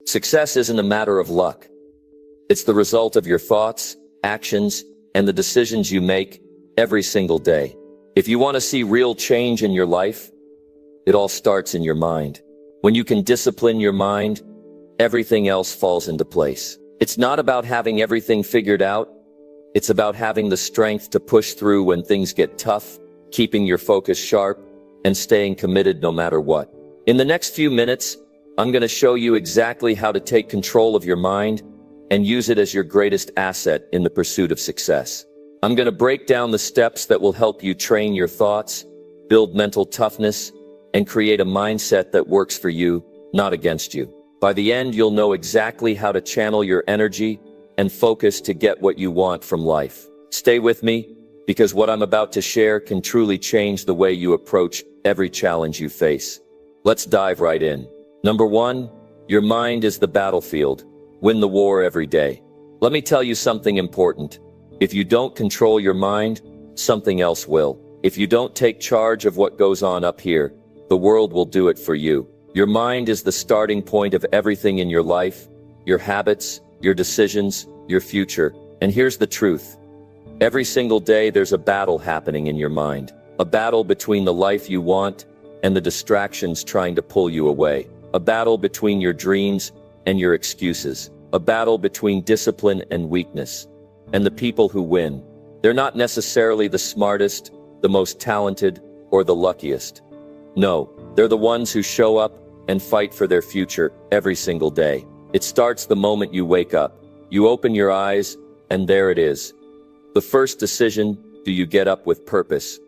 Success isn't a matter of luck. It's the result of your thoughts, actions, and the decisions you make every single day. If you want to see real change in your life, it all starts in your mind. When you can discipline your mind, everything else falls into place. It's not about having everything figured out. It's about having the strength to push through when things get tough, keeping your focus sharp, and staying committed no matter what. In the next few minutes, I'm going to show you exactly how to take control of your mind and use it as your greatest asset in the pursuit of success. I'm going to break down the steps that will help you train your thoughts, build mental toughness, and create a mindset that works for you, not against you. By the end, you'll know exactly how to channel your energy and focus to get what you want from life. Stay with me, because what I'm about to share can truly change the way you approach every challenge you face. Let's dive right in. Number 1, your mind is the battlefield. Win the war every day. Let me tell you something important. If you don't control your mind, something else will. If you don't take charge of what goes on up here, the world will do it for you. Your mind is the starting point of everything in your life, your habits, your decisions, your future. And here's the truth. Every single day there's a battle happening in your mind. A battle between the life you want and the distractions trying to pull you away. A battle between your dreams and your excuses. A battle between discipline and weakness. And the people who win, they're not necessarily the smartest, the most talented, or the luckiest. No, they're the ones who show up and fight for their future every single day. It starts the moment you wake up. You open your eyes, and there it is. The first decision: do you get up with purpose,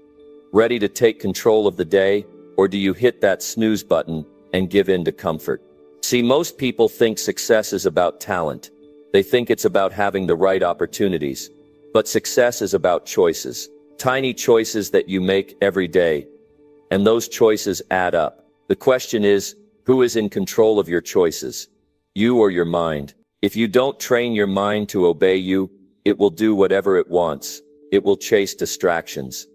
ready to take control of the day, or do you hit that snooze button and give in to comfort? See, most people think success is about talent. They think it's about having the right opportunities. But success is about choices. Tiny choices that you make every day. And those choices add up. The question is, who is in control of your choices? You or your mind? If you don't train your mind to obey you, it will do whatever it wants. It will chase distractions.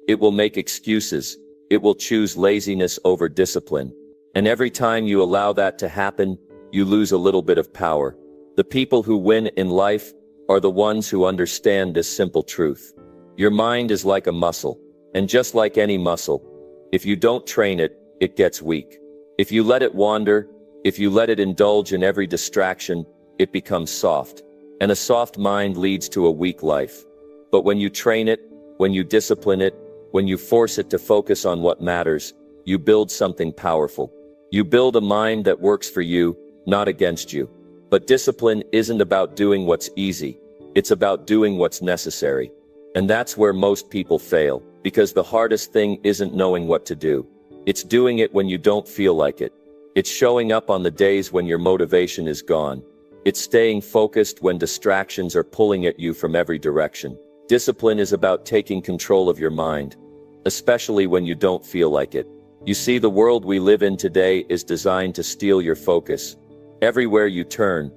It will make excuses. It will choose laziness over discipline. And every time you allow that to happen, you lose a little bit of power. The people who win in life are the ones who understand this simple truth. Your mind is like a muscle. And just like any muscle, if you don't train it, it gets weak. If you let it wander, if you let it indulge in every distraction, it becomes soft. And a soft mind leads to a weak life. But when you train it, when you discipline it, when you force it to focus on what matters, you build something powerful. You build a mind that works for you, not against you. But discipline isn't about doing what's easy. It's about doing what's necessary. And that's where most people fail, because the hardest thing isn't knowing what to do. It's doing it when you don't feel like it. It's showing up on the days when your motivation is gone. It's staying focused when distractions are pulling at you from every direction. Discipline is about taking control of your mind, especially when you don't feel like it. You see, the world we live in today is designed to steal your focus. Everywhere you turn,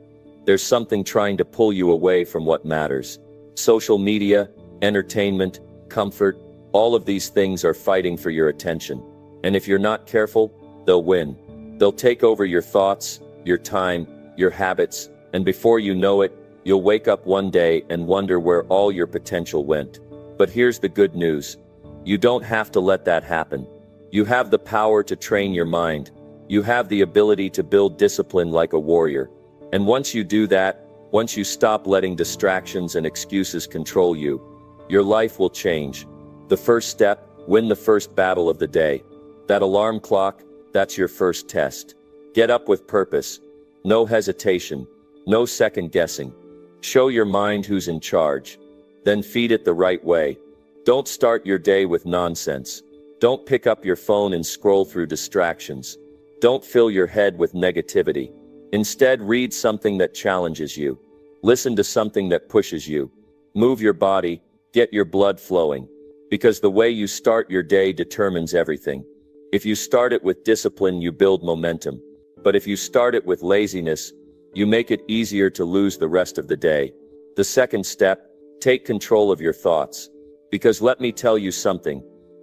there's something trying to pull you away from what matters. Social media, entertainment, comfort, all of these things are fighting for your attention. And if you're not careful, they'll win. They'll take over your thoughts, your time, your habits, and before you know it, you'll wake up one day and wonder where all your potential went. But here's the good news. You don't have to let that happen. You have the power to train your mind. You have the ability to build discipline like a warrior. And once you do that, once you stop letting distractions and excuses control you, your life will change. The first step: win the first battle of the day. That alarm clock, that's your first test. Get up with purpose. No hesitation. No second guessing. Show your mind who's in charge. Then feed it the right way. Don't start your day with nonsense. Don't pick up your phone and scroll through distractions. Don't fill your head with negativity. Instead, read something that challenges you. Listen to something that pushes you. Move your body, get your blood flowing. Because the way you start your day determines everything. If you start it with discipline, you build momentum. But if you start it with laziness, you make it easier to lose the rest of the day. The second step: take control of your thoughts. Because let me tell you something.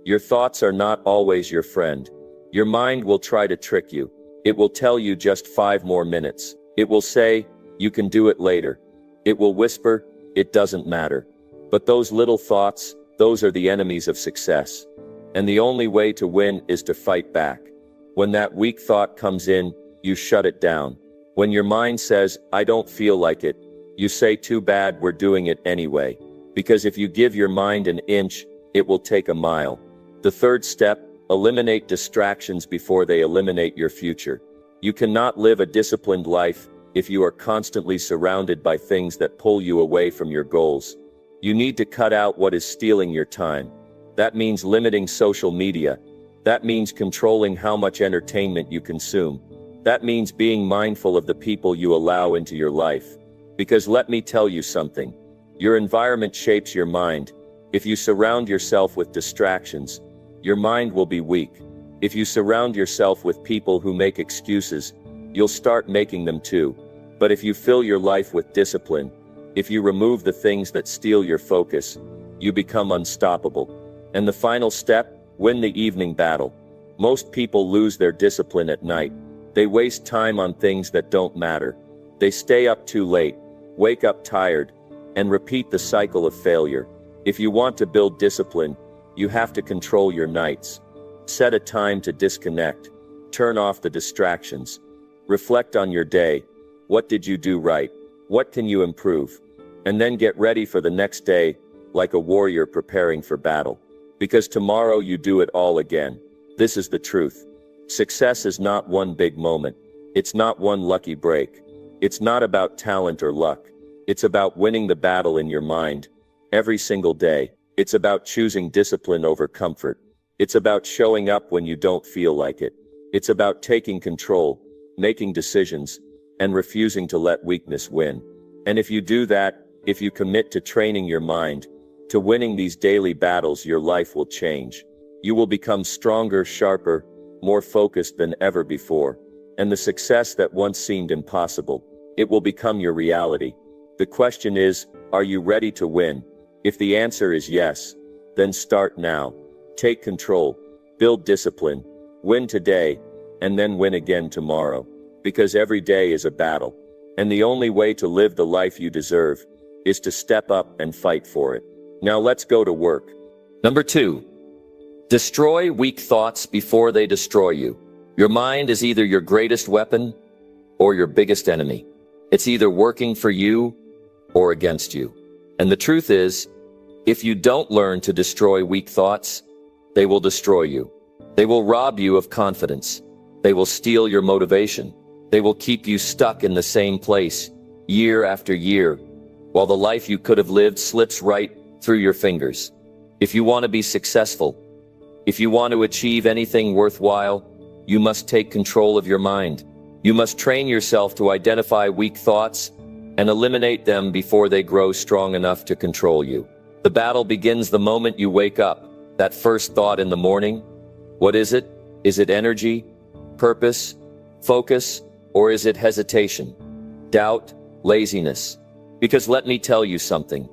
Your thoughts are not always your friend. Your mind will try to trick you. It will tell you just 5 more minutes. It will say, "You can do it later." It will whisper, "It doesn't matter." But those little thoughts, those are the enemies of success. And the only way to win is to fight back. When that weak thought comes in, you shut it down. When your mind says, "I don't feel like it," you say, "Too bad, we're doing it anyway." Because if you give your mind an inch, it will take a mile. The third step, eliminate distractions before they eliminate your future. You cannot live a disciplined life if you are constantly surrounded by things that pull you away from your goals. You need to cut out what is stealing your time. That means limiting social media. That means controlling how much entertainment you consume. That means being mindful of the people you allow into your life. Because let me tell you something. Your environment shapes your mind. If you surround yourself with distractions, your mind will be weak. If you surround yourself with people who make excuses, you'll start making them too. But if you fill your life with discipline, if you remove the things that steal your focus, you become unstoppable. And the final step, win the evening battle. Most people lose their discipline at night. They waste time on things that don't matter. They stay up too late, wake up tired, and repeat the cycle of failure. If you want to build discipline, you have to control your nights. Set a time to disconnect. Turn off the distractions. Reflect on your day. What did you do right? What can you improve? And then get ready for the next day, like a warrior preparing for battle. Because tomorrow you do it all again. This is the truth. Success is not one big moment. It's not one lucky break. It's not about talent or luck. It's about winning the battle in your mind. Every single day. It's about choosing discipline over comfort. It's about showing up when you don't feel like it. It's about taking control, making decisions, and refusing to let weakness win. And if you do that, if you commit to training your mind, to winning these daily battles, your life will change. You will become stronger, sharper, more focused than ever before. And the success that once seemed impossible, it will become your reality. The question is, are you ready to win? If the answer is yes, then start now. Take control, build discipline, win today, and then win again tomorrow. Because every day is a battle. And the only way to live the life you deserve is to step up and fight for it. Now let's go to work. Number 2. Destroy weak thoughts before they destroy you. Your mind is either your greatest weapon or your biggest enemy. It's either working for you or against you. And the truth is, if you don't learn to destroy weak thoughts, they will destroy you. They will rob you of confidence. They will steal your motivation. They will keep you stuck in the same place, year after year, while the life you could have lived slips right through your fingers. If you want to be successful, if you want to achieve anything worthwhile, you must take control of your mind. You must train yourself to identify weak thoughts and eliminate them before they grow strong enough to control you. The battle begins the moment you wake up. That first thought in the morning, what is it? Is it energy, purpose, focus, or is it hesitation, doubt, laziness? Because let me tell you something.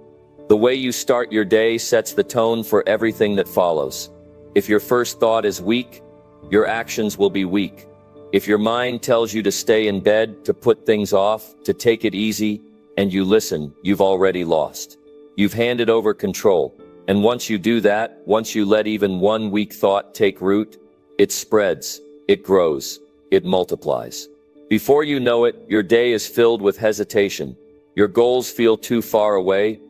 The way you start your day sets the tone for everything that follows. If your first thought is weak, your actions will be weak. If your mind tells you to stay in bed, to put things off, to take it easy, and you listen, you've already lost. You've handed over control. And once you do that, once you let even one weak thought take root, it spreads, it grows, it multiplies. Before you know it, your day is filled with hesitation. Your goals feel too far away.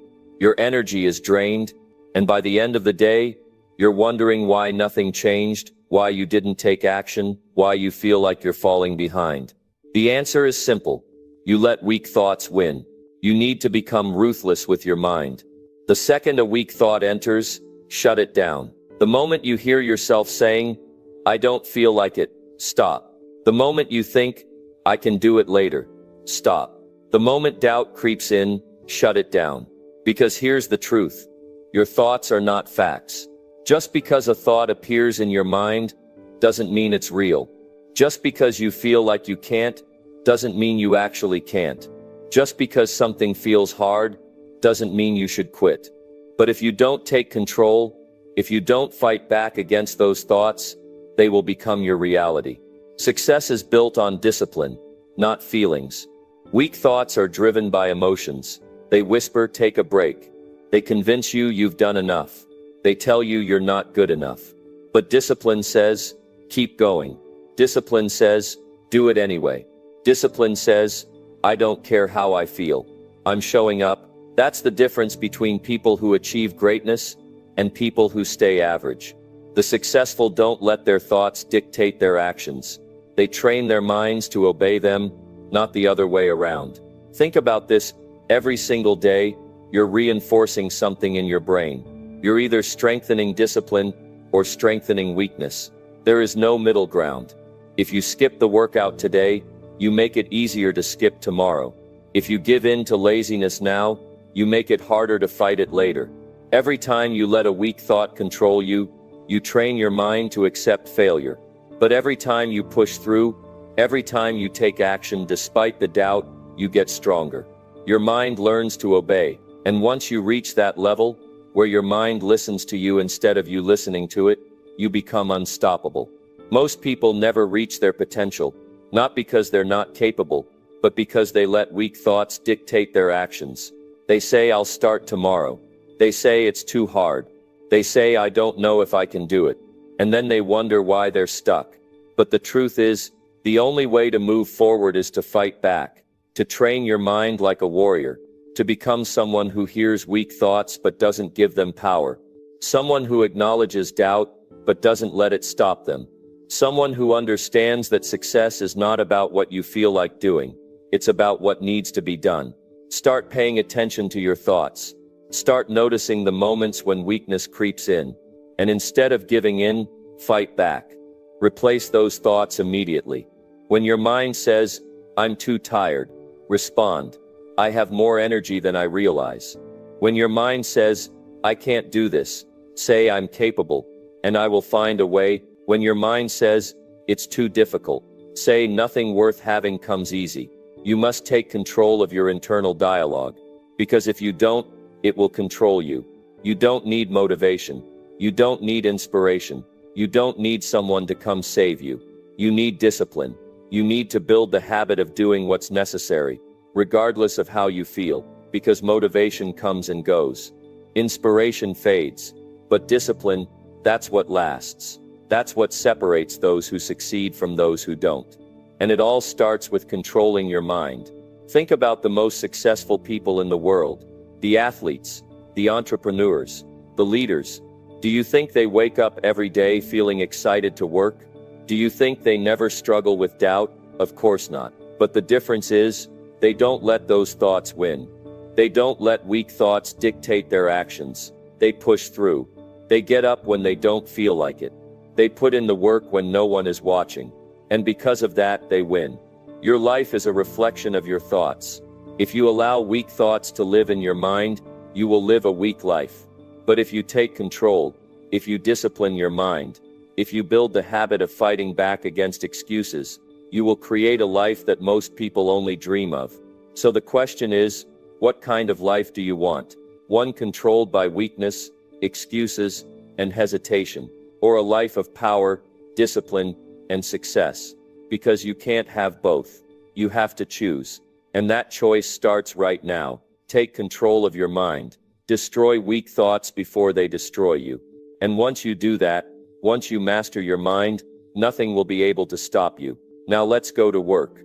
Your energy is drained. And by the end of the day, you're wondering why nothing changed, why you didn't take action, why you feel like you're falling behind. The answer is simple. You let weak thoughts win. You need to become ruthless with your mind. The second a weak thought enters, shut it down. The moment you hear yourself saying, "I don't feel like it," stop. The moment you think, "I can do it later," stop. The moment doubt creeps in, shut it down. Because here's the truth. Your thoughts are not facts. Just because a thought appears in your mind doesn't mean it's real. Just because you feel like you can't doesn't mean you actually can't. Just because something feels hard doesn't mean you should quit. But if you don't take control, if you don't fight back against those thoughts, they will become your reality. Success is built on discipline, not feelings. Weak thoughts are driven by emotions. They whisper, take a break. They convince you you've done enough. They tell you you're not good enough. But discipline says, keep going. Discipline says, do it anyway. Discipline says, I don't care how I feel. I'm showing up. That's the difference between people who achieve greatness and people who stay average. The successful don't let their thoughts dictate their actions. They train their minds to obey them, not the other way around. Think about this. Every single day, you're reinforcing something in your brain. You're either strengthening discipline or strengthening weakness. There is no middle ground. If you skip the workout today, you make it easier to skip tomorrow. If you give in to laziness now, you make it harder to fight it later. Every time you let a weak thought control you, you train your mind to accept failure. But every time you push through, every time you take action despite the doubt, you get stronger. Your mind learns to obey. And once you reach that level, where your mind listens to you instead of you listening to it, you become unstoppable. Most people never reach their potential, not because they're not capable, but because they let weak thoughts dictate their actions. They say, I'll start tomorrow. They say it's too hard. They say, I don't know if I can do it. And then they wonder why they're stuck. But the truth is, the only way to move forward is to fight back, to train your mind like a warrior, to become someone who hears weak thoughts but doesn't give them power, someone who acknowledges doubt but doesn't let it stop them, someone who understands that success is not about what you feel like doing, it's about what needs to be done. Start paying attention to your thoughts. Start noticing the moments when weakness creeps in, and instead of giving in, fight back. Replace those thoughts immediately. When your mind says, I'm too tired, respond, I have more energy than I realize. When your mind says, I can't do this, say I'm capable, and I will find a way. When your mind says, it's too difficult, say nothing worth having comes easy. You must take control of your internal dialogue, because if you don't, it will control you. You don't need motivation. You don't need inspiration. You don't need someone to come save you. You need discipline. You need to build the habit of doing what's necessary, regardless of how you feel, because motivation comes and goes. Inspiration fades, but discipline, that's what lasts. That's what separates those who succeed from those who don't. And it all starts with controlling your mind. Think about the most successful people in the world. The athletes, the entrepreneurs, the leaders. Do you think they wake up every day feeling excited to work? Do you think they never struggle with doubt? Of course not. But the difference is, they don't let those thoughts win. They don't let weak thoughts dictate their actions. They push through. They get up when they don't feel like it. They put in the work when no one is watching. And because of that, they win. Your life is a reflection of your thoughts. If you allow weak thoughts to live in your mind, you will live a weak life. But if you take control, if you discipline your mind, if you build the habit of fighting back against excuses, you will create a life that most people only dream of. So the question is, what kind of life do you want? One controlled by weakness, excuses, and hesitation, or a life of power, discipline, and success? Because you can't have both. You have to choose. And that choice starts right now. Take control of your mind. Destroy weak thoughts before they destroy you. And once you do that, once you master your mind, nothing will be able to stop you. Now let's go to work.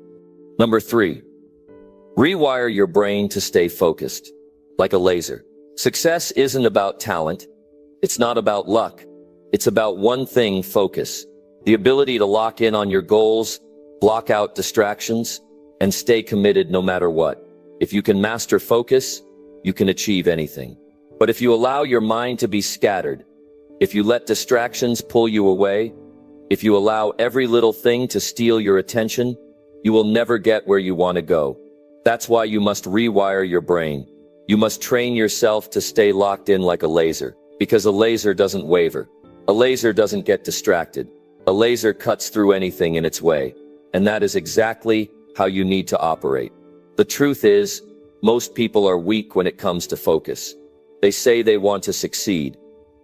Number 3. Rewire your brain to stay focused, like a laser. Success isn't about talent. It's not about luck. It's about one thing: focus. The ability to lock in on your goals, block out distractions, and stay committed no matter what. If you can master focus, you can achieve anything. But if you allow your mind to be scattered, if you let distractions pull you away, if you allow every little thing to steal your attention, you will never get where you want to go. That's why you must rewire your brain. You must train yourself to stay locked in like a laser, because a laser doesn't waver. A laser doesn't get distracted. A laser cuts through anything in its way. And that is exactly how you need to operate. The truth is, most people are weak when it comes to focus. They say they want to succeed,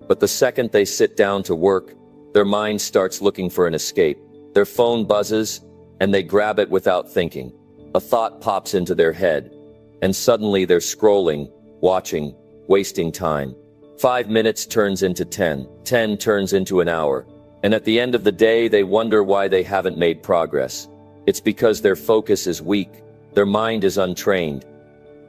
but the second they sit down to work, their mind starts looking for an escape. Their phone buzzes, and they grab it without thinking. A thought pops into their head, and suddenly they're scrolling, watching, wasting time. 5 minutes turns into 10, 10 turns into an hour, and at the end of the day they wonder why they haven't made progress. It's because their focus is weak, their mind is untrained.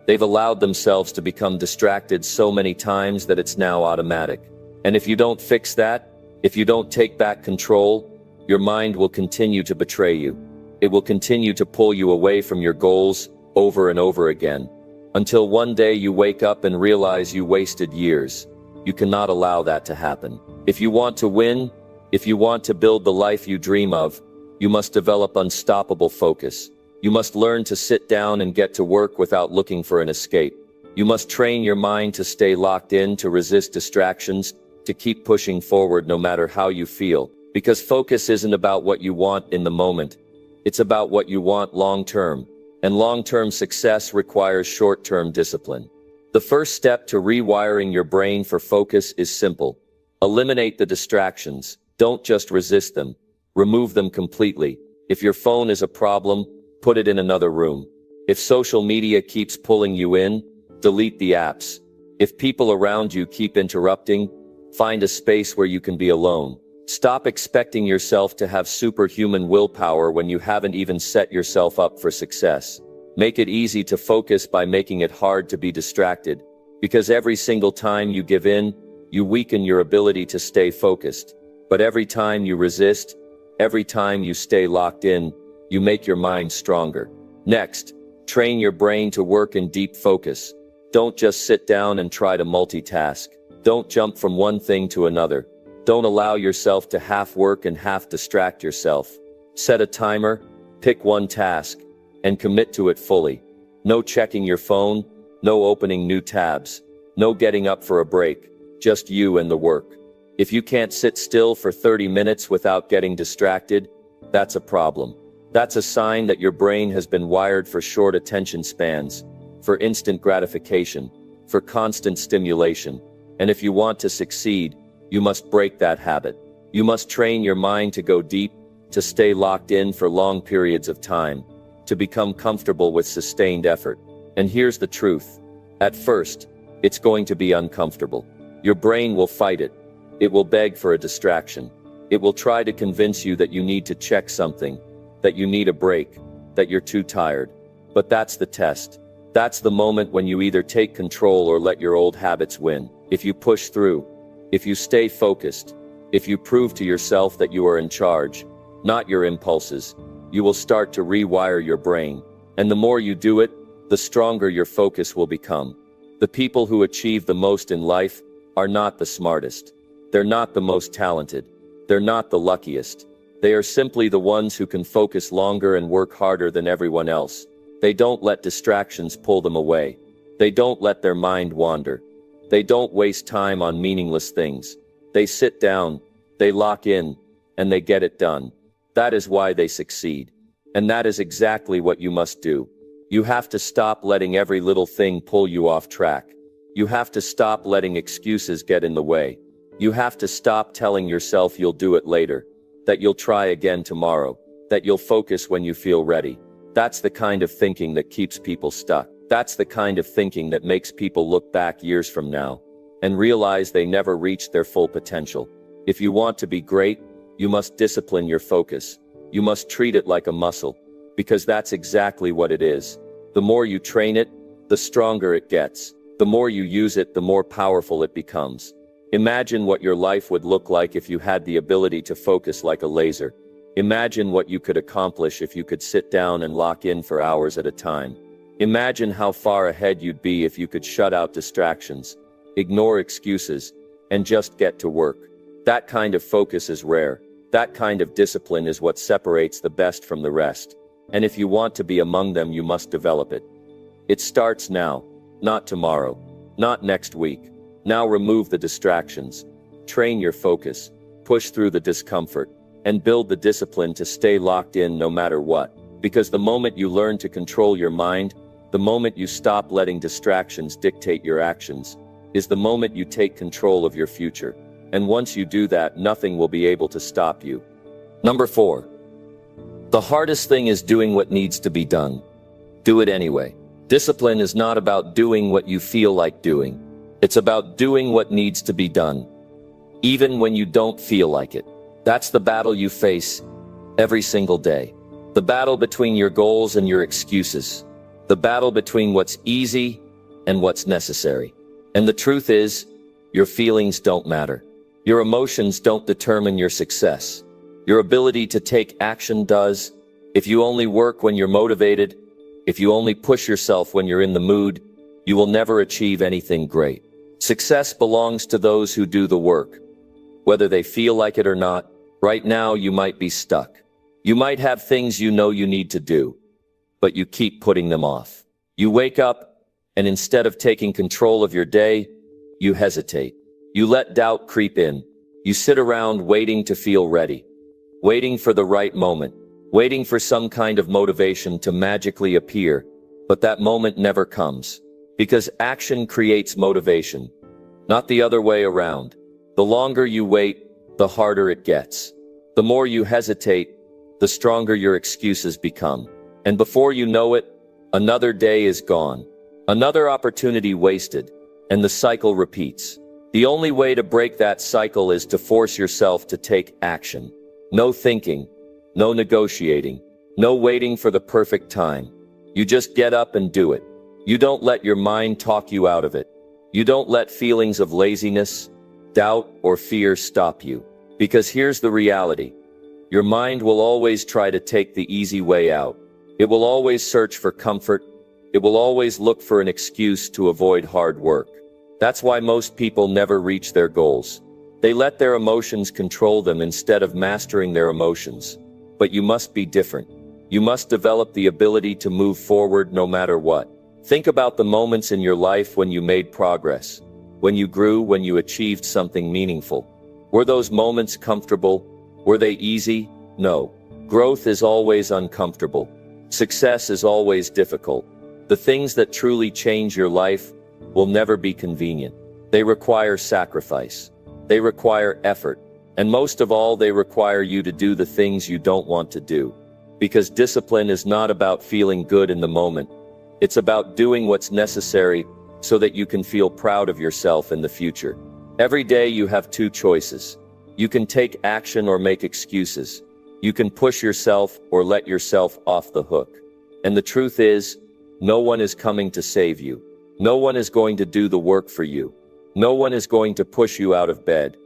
They've allowed themselves to become distracted so many times that it's now automatic. And if you don't fix that, if you don't take back control, your mind will continue to betray you. It will continue to pull you away from your goals over and over again, until one day you wake up and realize you wasted years. You cannot allow that to happen. If you want to win, if you want to build the life you dream of, you must develop unstoppable focus. You must learn to sit down and get to work without looking for an escape. You must train your mind to stay locked in, to resist distractions, to keep pushing forward no matter how you feel. Because focus isn't about what you want in the moment. It's about what you want long-term. And long-term success requires short-term discipline. The first step to rewiring your brain for focus is simple. Eliminate the distractions. Don't just resist them. Remove them completely. If your phone is a problem, put it in another room. If social media keeps pulling you in, delete the apps. If people around you keep interrupting, find a space where you can be alone. Stop expecting yourself to have superhuman willpower when you haven't even set yourself up for success. Make it easy to focus by making it hard to be distracted. Because every single time you give in, you weaken your ability to stay focused. But every time you resist, every time you stay locked in, you make your mind stronger. Next, train your brain to work in deep focus. Don't just sit down and try to multitask. Don't jump from one thing to another. Don't allow yourself to half work and half distract yourself. Set a timer, pick one task, and commit to it fully. No checking your phone, no opening new tabs, no getting up for a break, just you and the work. If you can't sit still for 30 minutes without getting distracted, that's a problem. That's a sign that your brain has been wired for short attention spans, for instant gratification, for constant stimulation. And if you want to succeed, you must break that habit. You must train your mind to go deep, to stay locked in for long periods of time, to become comfortable with sustained effort. And here's the truth. At first, it's going to be uncomfortable. Your brain will fight it. It will beg for a distraction. It will try to convince you that you need to check something, that you need a break, that you're too tired. But that's the test. That's the moment when you either take control or let your old habits win. If you push through, if you stay focused, if you prove to yourself that you are in charge, not your impulses, you will start to rewire your brain. And the more you do it, the stronger your focus will become. The people who achieve the most in life are not the smartest. They're not the most talented. They're not the luckiest. They are simply the ones who can focus longer and work harder than everyone else. They don't let distractions pull them away. They don't let their mind wander. They don't waste time on meaningless things. They sit down, they lock in, and they get it done. That is why they succeed. And that is exactly what you must do. You have to stop letting every little thing pull you off track. You have to stop letting excuses get in the way. You have to stop telling yourself you'll do it later, that you'll try again tomorrow, that you'll focus when you feel ready. That's the kind of thinking that keeps people stuck. That's the kind of thinking that makes people look back years from now and realize they never reached their full potential. If you want to be great, you must discipline your focus. You must treat it like a muscle, because that's exactly what it is. The more you train it, the stronger it gets. The more you use it, the more powerful it becomes. Imagine what your life would look like if you had the ability to focus like a laser. Imagine what you could accomplish if you could sit down and lock in for hours at a time. Imagine how far ahead you'd be if you could shut out distractions, ignore excuses, and just get to work. That kind of focus is rare. That kind of discipline is what separates the best from the rest. And if you want to be among them, you must develop it. It starts now, not tomorrow, not next week. Now remove the distractions, train your focus, push through the discomfort, and build the discipline to stay locked in no matter what. Because the moment you learn to control your mind, the moment you stop letting distractions dictate your actions, is the moment you take control of your future. And once you do that, nothing will be able to stop you. Number 4. The hardest thing is doing what needs to be done. Do it anyway. Discipline is not about doing what you feel like doing. It's about doing what needs to be done, even when you don't feel like it. That's the battle you face every single day. The battle between your goals and your excuses. The battle between what's easy and what's necessary. And the truth is, your feelings don't matter. Your emotions don't determine your success. Your ability to take action does. If you only work when you're motivated, if you only push yourself when you're in the mood, you will never achieve anything great. Success belongs to those who do the work. Whether they feel like it or not, right now you might be stuck. You might have things you know you need to do, but you keep putting them off. You wake up, and instead of taking control of your day, you hesitate. You let doubt creep in. You sit around waiting to feel ready, waiting for the right moment, waiting for some kind of motivation to magically appear, but that moment never comes. Because action creates motivation, not the other way around. The longer you wait, the harder it gets. The more you hesitate, the stronger your excuses become. And before you know it, another day is gone. Another opportunity wasted, and the cycle repeats. The only way to break that cycle is to force yourself to take action. No thinking, no negotiating, no waiting for the perfect time. You just get up and do it. You don't let your mind talk you out of it. You don't let feelings of laziness, doubt, or fear stop you. Because here's the reality. Your mind will always try to take the easy way out. It will always search for comfort. It will always look for an excuse to avoid hard work. That's why most people never reach their goals. They let their emotions control them instead of mastering their emotions. But you must be different. You must develop the ability to move forward no matter what. Think about the moments in your life when you made progress, when you grew, when you achieved something meaningful. Were those moments comfortable? Were they easy? No. Growth is always uncomfortable. Success is always difficult. The things that truly change your life will never be convenient. They require sacrifice. They require effort. And most of all, they require you to do the things you don't want to do. Because discipline is not about feeling good in the moment. It's about doing what's necessary so that you can feel proud of yourself in the future. Every day you have two choices. You can take action or make excuses. You can push yourself or let yourself off the hook. And the truth is, no one is coming to save you. No one is going to do the work for you. No one is going to push you out of bed,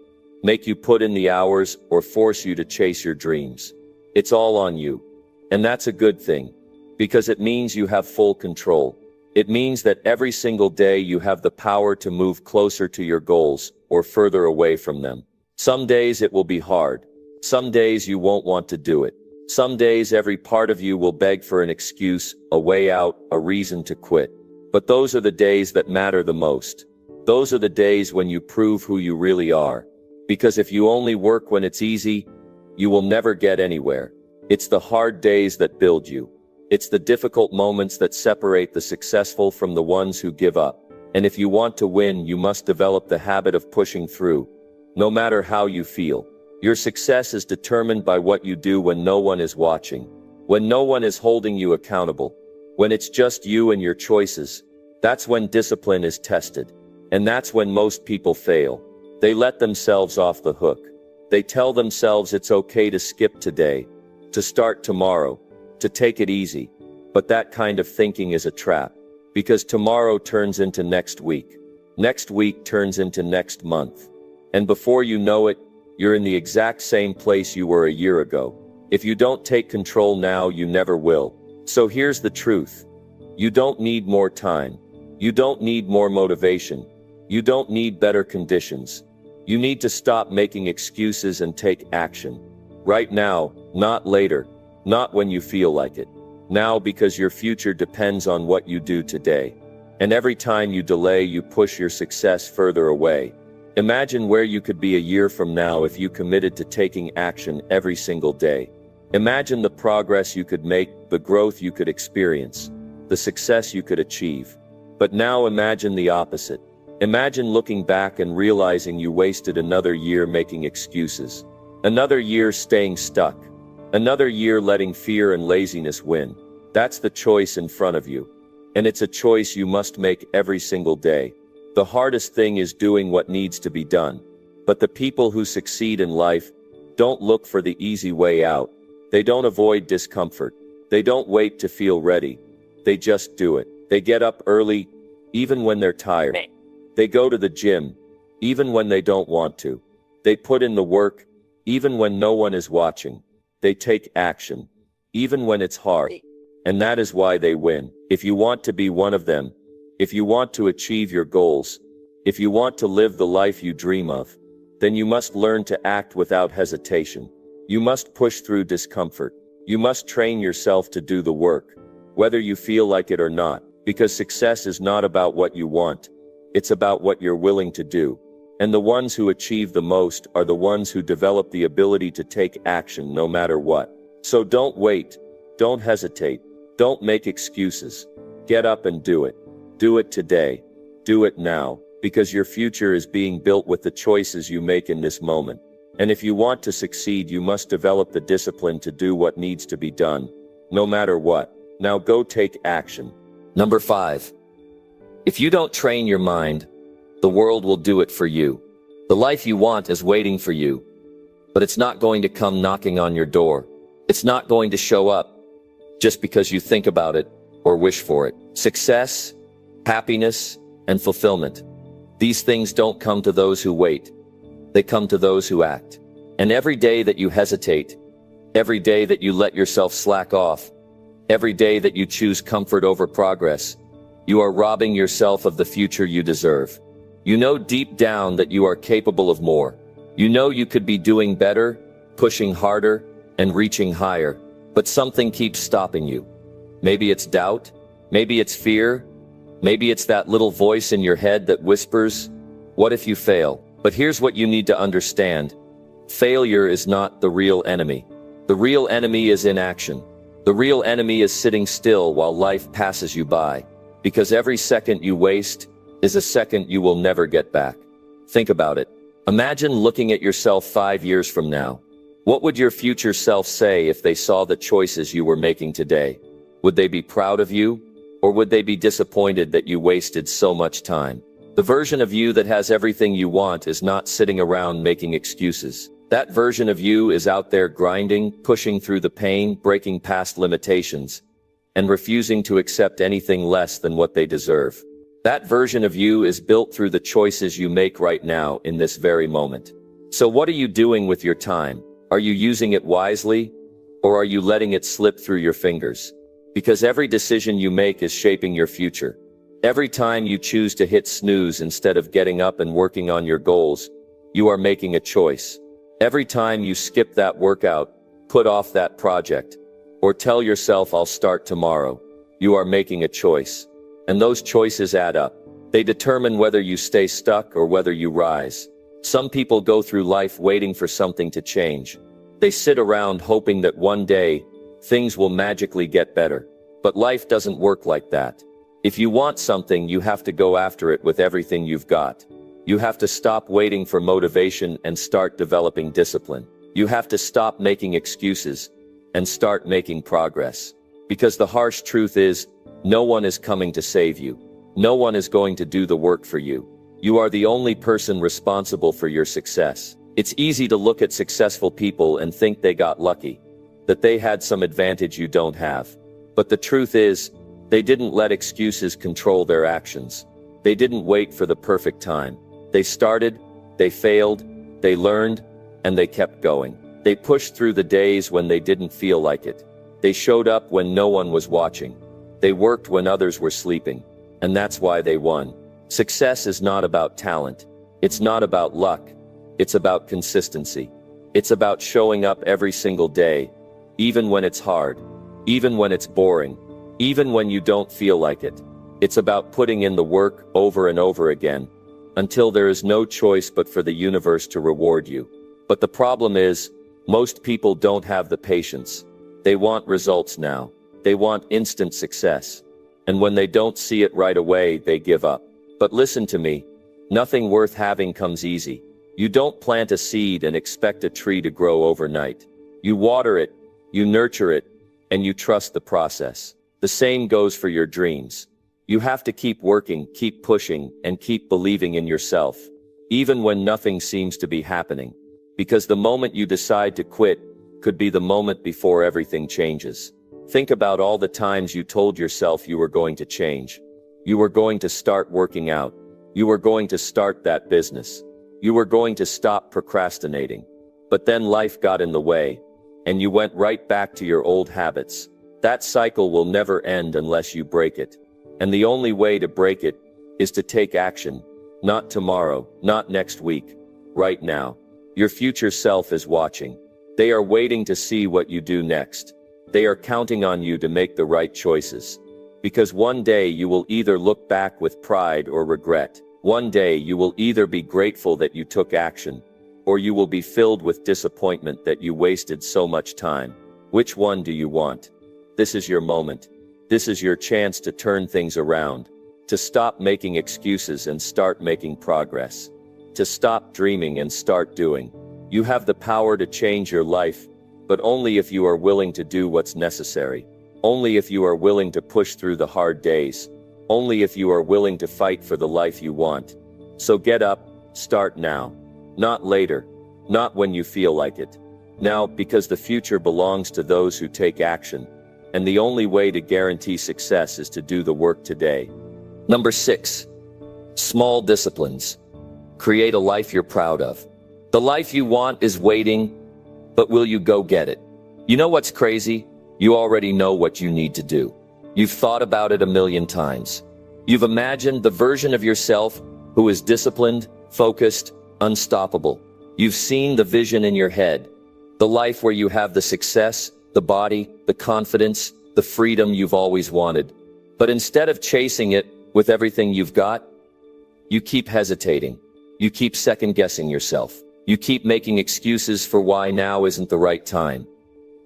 make you put in the hours, or force you to chase your dreams. It's all on you. And that's a good thing, because it means you have full control. It means that every single day you have the power to move closer to your goals or further away from them. Some days it will be hard. Some days you won't want to do it. Some days every part of you will beg for an excuse, a way out, a reason to quit. But those are the days that matter the most. Those are the days when you prove who you really are. Because if you only work when it's easy, you will never get anywhere. It's the hard days that build you. It's the difficult moments that separate the successful from the ones who give up. And if you want to win, you must develop the habit of pushing through, no matter how you feel. Your success is determined by what you do when no one is watching, when no one is holding you accountable, when it's just you and your choices. That's when discipline is tested. And that's when most people fail. They let themselves off the hook. They tell themselves it's okay to skip today, to start tomorrow, to take it easy. But that kind of thinking is a trap, because tomorrow turns into next week. Next week turns into next month. And before you know it, you're in the exact same place you were a year ago. If you don't take control now, you never will. So here's the truth. You don't need more time. You don't need more motivation. You don't need better conditions. You need to stop making excuses and take action. Right now, not later. Not when you feel like it. Now, because your future depends on what you do today. And every time you delay, you push your success further away. Imagine where you could be a year from now if you committed to taking action every single day. Imagine the progress you could make, the growth you could experience, the success you could achieve. But now imagine the opposite. Imagine looking back and realizing you wasted another year making excuses. Another year staying stuck. Another year letting fear and laziness win. That's the choice in front of you. And it's a choice you must make every single day. The hardest thing is doing what needs to be done. But the people who succeed in life don't look for the easy way out. They don't avoid discomfort. They don't wait to feel ready. They just do it. They get up early, even when they're tired. They go to the gym, even when they don't want to. They put in the work, even when no one is watching. They take action, even when it's hard. And that is why they win. If you want to be one of them, if you want to achieve your goals, if you want to live the life you dream of, then you must learn to act without hesitation. You must push through discomfort. You must train yourself to do the work, whether you feel like it or not, because success is not about what you want. It's about what you're willing to do. And the ones who achieve the most are the ones who develop the ability to take action no matter what. So don't wait. Don't hesitate. Don't make excuses. Get up and do it. Do it today. Do it now, because your future is being built with the choices you make in this moment. And if you want to succeed, you must develop the discipline to do what needs to be done, no matter what. Now go take action. Number 5. If you don't train your mind, the world will do it for you. The life you want is waiting for you, but it's not going to come knocking on your door. It's not going to show up just because you think about it or wish for it. Success, happiness, and fulfillment. These things don't come to those who wait. They come to those who act. And every day that you hesitate, every day that you let yourself slack off, every day that you choose comfort over progress, you are robbing yourself of the future you deserve. You know deep down that you are capable of more. You know you could be doing better, pushing harder, and reaching higher, but something keeps stopping you. Maybe it's doubt, maybe it's fear, maybe it's that little voice in your head that whispers, "What if you fail?" But here's what you need to understand. Failure is not the real enemy. The real enemy is inaction. The real enemy is sitting still while life passes you by. Because every second you waste is a second you will never get back. Think about it. Imagine looking at yourself 5 years from now. What would your future self say if they saw the choices you were making today? Would they be proud of you? Or would they be disappointed that you wasted so much time? The version of you that has everything you want is not sitting around making excuses. That version of you is out there grinding, pushing through the pain, breaking past limitations, and refusing to accept anything less than what they deserve. That version of you is built through the choices you make right now in this very moment. So what are you doing with your time? Are you using it wisely, or are you letting it slip through your fingers? Because every decision you make is shaping your future. Every time you choose to hit snooze instead of getting up and working on your goals, you are making a choice. Every time you skip that workout, put off that project, or tell yourself I'll start tomorrow, you are making a choice. And those choices add up. They determine whether you stay stuck or whether you rise. Some people go through life waiting for something to change. They sit around hoping that one day, things will magically get better. But life doesn't work like that. If you want something, you have to go after it with everything you've got. You have to stop waiting for motivation and start developing discipline. You have to stop making excuses and start making progress. Because the harsh truth is, no one is coming to save you. No one is going to do the work for you. You are the only person responsible for your success. It's easy to look at successful people and think they got lucky, that they had some advantage you don't have. But the truth is, they didn't let excuses control their actions. They didn't wait for the perfect time. They started, they failed, they learned, and they kept going. They pushed through the days when they didn't feel like it. They showed up when no one was watching. They worked when others were sleeping. And that's why they won. Success is not about talent. It's not about luck. It's about consistency. It's about showing up every single day, even when it's hard, even when it's boring, even when you don't feel like it. It's about putting in the work over and over again, until there is no choice but for the universe to reward you. But the problem is, most people don't have the patience. They want results now. They want instant success. And when they don't see it right away, they give up. But listen to me, nothing worth having comes easy. You don't plant a seed and expect a tree to grow overnight. You water it, you nurture it, and you trust the process. The same goes for your dreams. You have to keep working, keep pushing, and keep believing in yourself, even when nothing seems to be happening. Because the moment you decide to quit could be the moment before everything changes. Think about all the times you told yourself you were going to change. You were going to start working out. You were going to start that business. You were going to stop procrastinating. But then life got in the way, and you went right back to your old habits. That cycle will never end unless you break it. And the only way to break it is to take action. Not tomorrow, not next week, right now. Your future self is watching. They are waiting to see what you do next. They are counting on you to make the right choices. Because one day you will either look back with pride or regret. One day you will either be grateful that you took action, or you will be filled with disappointment that you wasted so much time. Which one do you want? This is your moment. This is your chance to turn things around, to stop making excuses and start making progress, to stop dreaming and start doing. You have the power to change your life, but only if you are willing to do what's necessary. Only if you are willing to push through the hard days. Only if you are willing to fight for the life you want. So get up, start now. Not later. Not when you feel like it. Now, because the future belongs to those who take action. And the only way to guarantee success is to do the work today. Number 6. Small disciplines. Create a life you're proud of. The life you want is waiting, but will you go get it? You know what's crazy? You already know what you need to do. You've thought about it a million times. You've imagined the version of yourself who is disciplined, focused, unstoppable. You've seen the vision in your head. The life where you have the success, the body, the confidence, the freedom you've always wanted. But instead of chasing it with everything you've got, you keep hesitating. You keep second-guessing yourself. You keep making excuses for why now isn't the right time.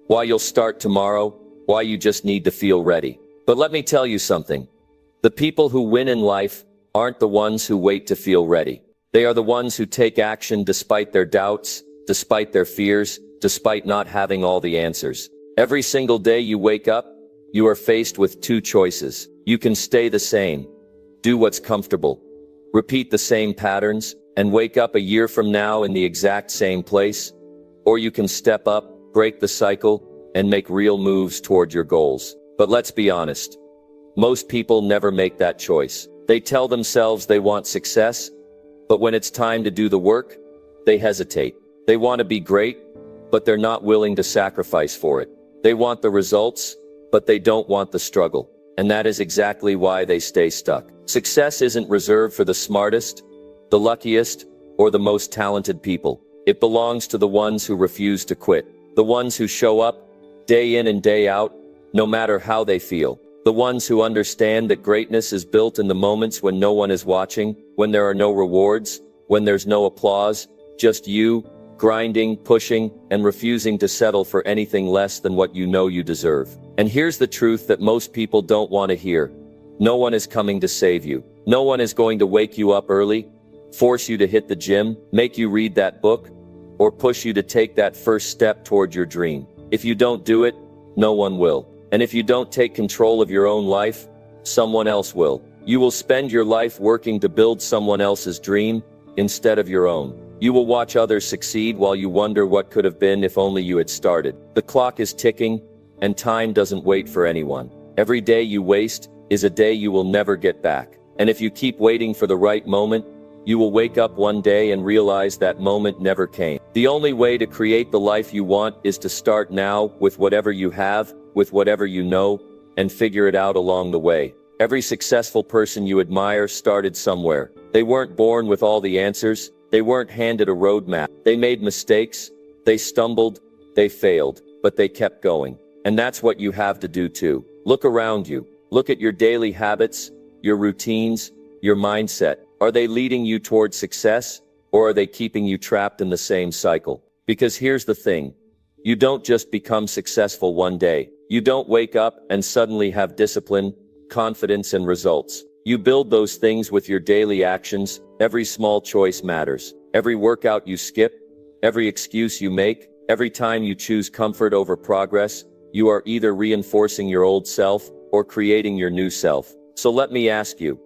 Why you'll start tomorrow, why you just need to feel ready. But let me tell you something. The people who win in life aren't the ones who wait to feel ready. They are the ones who take action despite their doubts, despite their fears, despite not having all the answers. Every single day you wake up, you are faced with two choices. You can stay the same, do what's comfortable, repeat the same patterns, and wake up a year from now in the exact same place. Or you can step up, break the cycle, and make real moves toward your goals. But let's be honest. Most people never make that choice. They tell themselves they want success, but when it's time to do the work, they hesitate. They want to be great, but they're not willing to sacrifice for it. They want the results, but they don't want the struggle. And that is exactly why they stay stuck. Success isn't reserved for the smartest, the luckiest, or the most talented people. It belongs to the ones who refuse to quit. The ones who show up, day in and day out, no matter how they feel. The ones who understand that greatness is built in the moments when no one is watching, when there are no rewards, when there's no applause, just you, grinding, pushing, and refusing to settle for anything less than what you know you deserve. And here's the truth that most people don't want to hear. No one is coming to save you. No one is going to wake you up early, force you to hit the gym, make you read that book, or push you to take that first step toward your dream. If you don't do it, no one will. And if you don't take control of your own life, someone else will. You will spend your life working to build someone else's dream instead of your own. You will watch others succeed while you wonder what could have been if only you had started. The clock is ticking, and time doesn't wait for anyone. Every day you waste is a day you will never get back. And if you keep waiting for the right moment, you will wake up one day and realize that moment never came. The only way to create the life you want is to start now with whatever you have, with whatever you know, and figure it out along the way. Every successful person you admire started somewhere. They weren't born with all the answers. They weren't handed a roadmap. They made mistakes. They stumbled. They failed. But they kept going. And that's what you have to do too. Look around you. Look at your daily habits, your routines, your mindset. Are they leading you toward success, or are they keeping you trapped in the same cycle? Because here's the thing. You don't just become successful one day. You don't wake up and suddenly have discipline, confidence, and results. You build those things with your daily actions. Every small choice matters. Every workout you skip, every excuse you make, every time you choose comfort over progress, you are either reinforcing your old self or creating your new self. So let me ask you,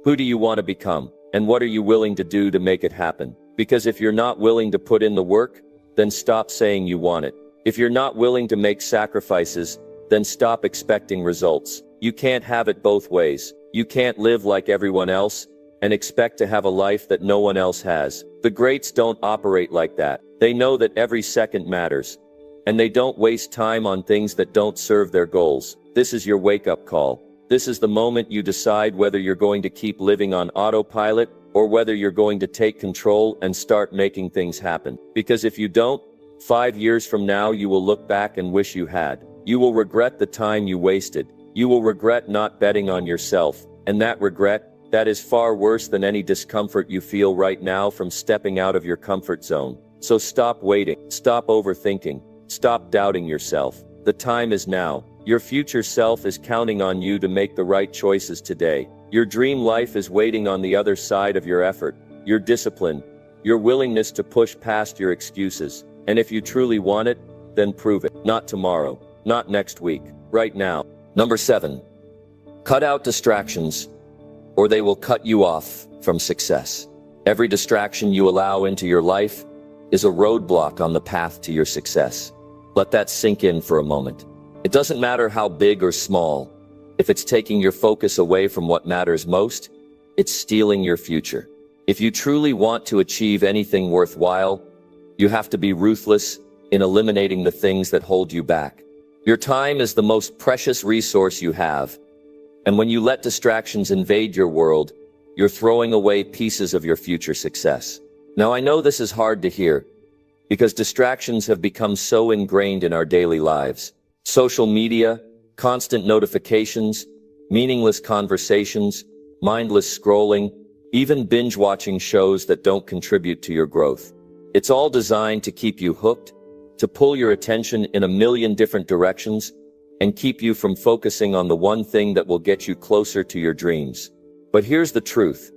who do you want to become? And what are you willing to do to make it happen? Because if you're not willing to put in the work, then stop saying you want it. If you're not willing to make sacrifices, then stop expecting results. You can't have it both ways. You can't live like everyone else and expect to have a life that no one else has. The greats don't operate like that. They know that every second matters, and they don't waste time on things that don't serve their goals. This is your wake-up call. This is the moment you decide whether you're going to keep living on autopilot or whether you're going to take control and start making things happen. Because if you don't, 5 years from now you will look back and wish you had. You will regret the time you wasted. You will regret not betting on yourself, and that regret, that is far worse than any discomfort you feel right now from stepping out of your comfort zone. So stop waiting, stop overthinking, stop doubting yourself. The time is now. Your future self is counting on you to make the right choices today. Your dream life is waiting on the other side of your effort, your discipline, your willingness to push past your excuses. And if you truly want it, then prove it. Not tomorrow, not next week, right now. Number 7. Cut out distractions, or they will cut you off from success. Every distraction you allow into your life is a roadblock on the path to your success. Let that sink in for a moment. It doesn't matter how big or small. If it's taking your focus away from what matters most, it's stealing your future. If you truly want to achieve anything worthwhile, you have to be ruthless in eliminating the things that hold you back. Your time is the most precious resource you have, and when you let distractions invade your world, you're throwing away pieces of your future success. Now I know this is hard to hear, because distractions have become so ingrained in our daily lives. Social media, constant notifications, meaningless conversations, mindless scrolling, even binge-watching shows that don't contribute to your growth. It's all designed to keep you hooked, to pull your attention in a million different directions, and keep you from focusing on the one thing that will get you closer to your dreams. But here's the truth.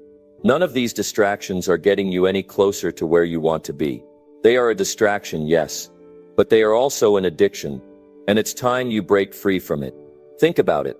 None of these distractions are getting you any closer to where you want to be. They are a distraction, yes, but they are also an addiction, and it's time you break free from it. Think about it.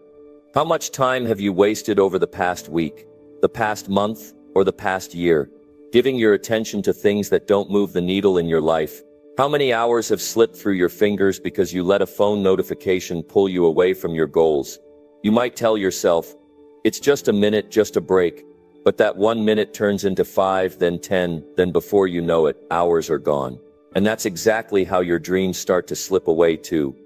How much time have you wasted over the past week, the past month, or the past year, giving your attention to things that don't move the needle in your life? How many hours have slipped through your fingers because you let a phone notification pull you away from your goals? You might tell yourself, it's just a minute, just a break. But that 1 minute turns into 5, then 10, then before you know it, hours are gone. And that's exactly how your dreams start to slip away too.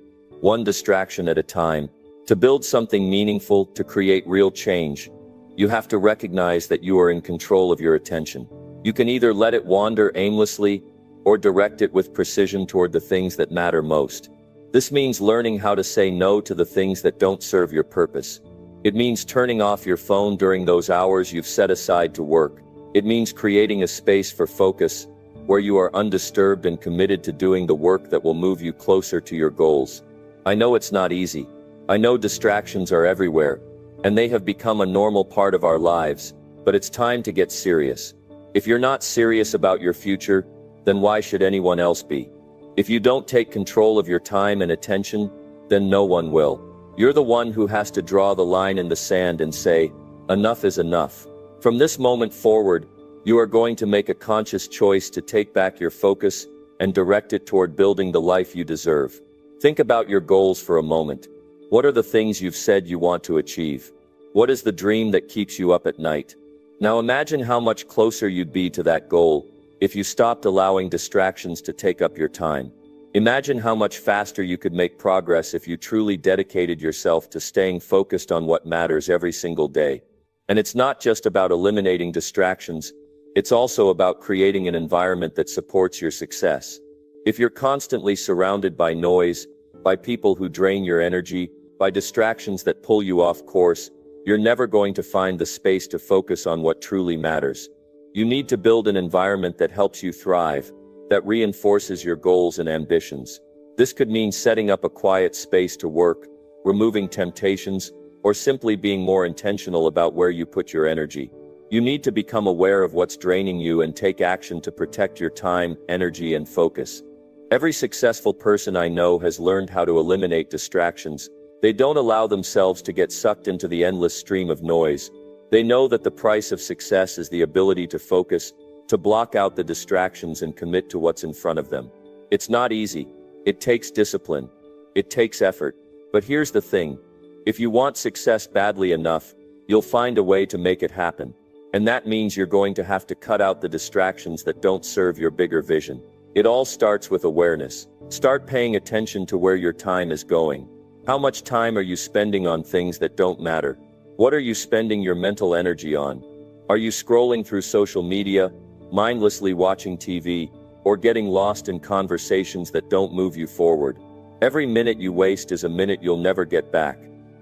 One distraction at a time. To build something meaningful, to create real change, you have to recognize that you are in control of your attention. You can either let it wander aimlessly, or direct it with precision toward the things that matter most. This means learning how to say no to the things that don't serve your purpose. It means turning off your phone during those hours you've set aside to work. It means creating a space for focus, where you are undisturbed and committed to doing the work that will move you closer to your goals. I know it's not easy. I know distractions are everywhere, and they have become a normal part of our lives, but it's time to get serious. If you're not serious about your future, then why should anyone else be? If you don't take control of your time and attention, then no one will. You're the one who has to draw the line in the sand and say, enough is enough. From this moment forward, you are going to make a conscious choice to take back your focus and direct it toward building the life you deserve. Think about your goals for a moment. What are the things you've said you want to achieve? What is the dream that keeps you up at night? Now imagine how much closer you'd be to that goal if you stopped allowing distractions to take up your time. Imagine how much faster you could make progress if you truly dedicated yourself to staying focused on what matters every single day. And it's not just about eliminating distractions, it's also about creating an environment that supports your success. If you're constantly surrounded by noise, by people who drain your energy, by distractions that pull you off course, you're never going to find the space to focus on what truly matters. You need to build an environment that helps you thrive, that reinforces your goals and ambitions. This could mean setting up a quiet space to work, removing temptations, or simply being more intentional about where you put your energy. You need to become aware of what's draining you and take action to protect your time, energy, and focus. Every successful person I know has learned how to eliminate distractions, They don't allow themselves to get sucked into the endless stream of noise. They know that the price of success is the ability to focus, to block out the distractions and commit to what's in front of them. It's not easy. It takes discipline. It takes effort. But here's the thing. If you want success badly enough, you'll find a way to make it happen. And that means you're going to have to cut out the distractions that don't serve your bigger vision. It all starts with awareness. Start paying attention to where your time is going. How much time are you spending on things that don't matter? What are you spending your mental energy on? Are you scrolling through social media, mindlessly watching TV, or getting lost in conversations that don't move you forward? Every minute you waste is a minute you'll never get back.